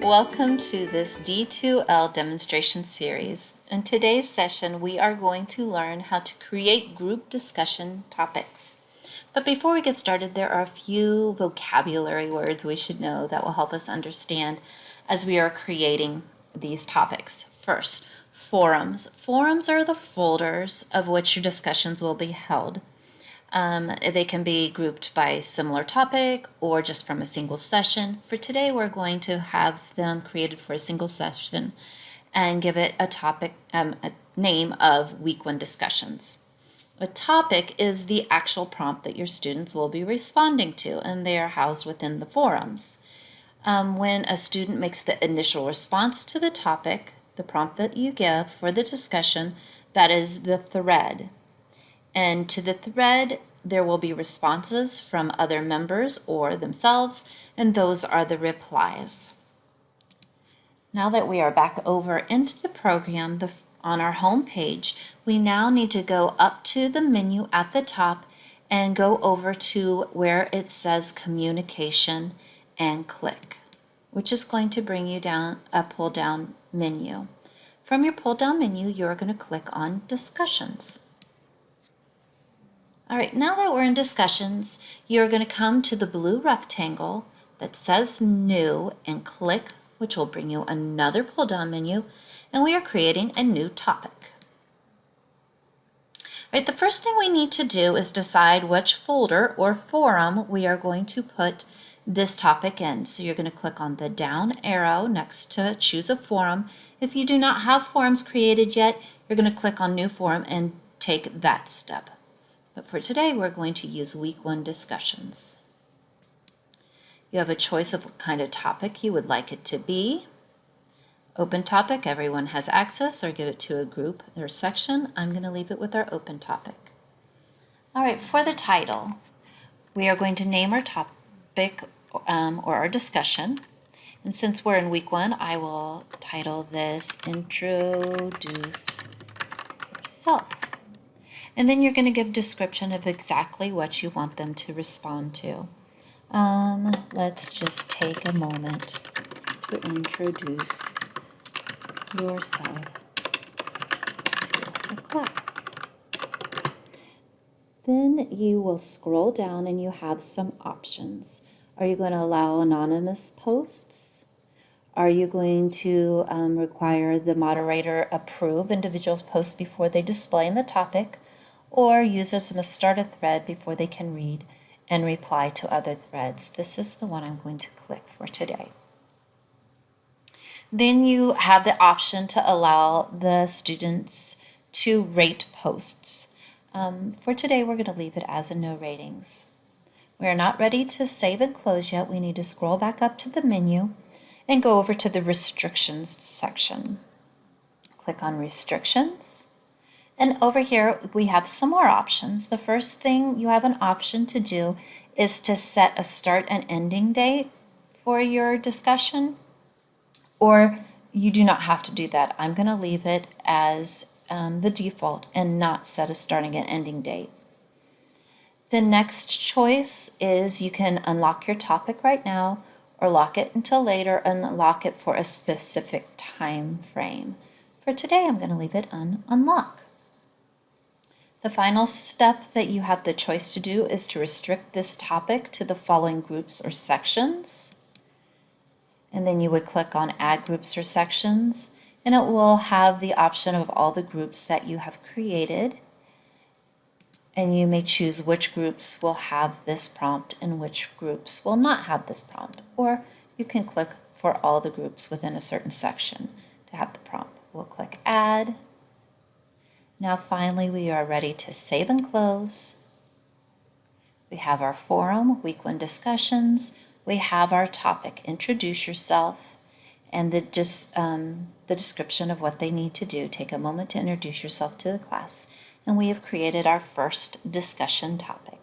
Welcome to this D2L demonstration series. In today's session, we are going to learn how to create group discussion topics. But before we get started, there are a few vocabulary words we should know that will help us understand as we are creating these topics. First, forums. Forums are the folders of which your discussions will be held. They can be grouped by similar topic or just from a single session. For today, we're going to have them created for a single session and give it a topic, a name of Week 1 discussions. A topic is the actual prompt that your students will be responding to, and they are housed within the forums. When a student makes the initial response to the topic, the prompt that you give for the discussion, that is the thread. And to the thread, there will be responses from other members or themselves, and those are the replies. Now that we are back over into the program on our home page, we now need to go up to the menu at the top and go over to where it says Communication and click, which is going to bring you down a pull-down menu. From your pull-down menu, you're going to click on Discussions. All right, now that we're in discussions, you're going to come to the blue rectangle that says New and click, which will bring you another pull-down menu, and we are creating a new topic. All right, the first thing we need to do is decide which folder or forum we are going to put this topic in. So you're going to click on the down arrow next to choose a forum. If you do not have forums created yet, you're going to click on New Forum and take that step. But for today, we're going to use Week 1 discussions. You have a choice of what kind of topic you would like it to be. Open topic, everyone has access, or give it to a group or section. I'm going to leave it with our open topic. All right, for the title, we are going to name our topic or our discussion. And since we're in Week 1, I will title this Introduce Yourself. And then you're going to give a description of exactly what you want them to respond to. Let's just take a moment to introduce yourself to the class. Then you will scroll down and you have some options. Are you going to allow anonymous posts? Are you going to require the moderator approve individual posts before they display in the topic? Or use as a start a thread before they can read and reply to other threads. This is the one I'm going to click for today. Then you have the option to allow the students to rate posts. For today, we're going to leave it as a no ratings. We are not ready to save and close yet. We need to scroll back up to the menu and go over to the restrictions section. Click on restrictions. And over here, we have some more options. The first thing you have an option to do is to set a start and ending date for your discussion, or you do not have to do that. I'm going to leave it as the default and not set a starting and ending date. The next choice is you can unlock your topic right now or lock it until later and lock it for a specific time frame. For today, I'm going to leave it unlock. The final step that you have the choice to do is to restrict this topic to the following groups or sections. And then you would click on Add Groups or Sections, and it will have the option of all the groups that you have created. And you may choose which groups will have this prompt and which groups will not have this prompt. Or you can click for all the groups within a certain section to have the prompt. We'll click Add. Now finally, we are ready to save and close. We have our forum, Week 1 discussions. We have our topic, Introduce Yourself, and the description of what they need to do. Take a moment to introduce yourself to the class. And we have created our first discussion topic.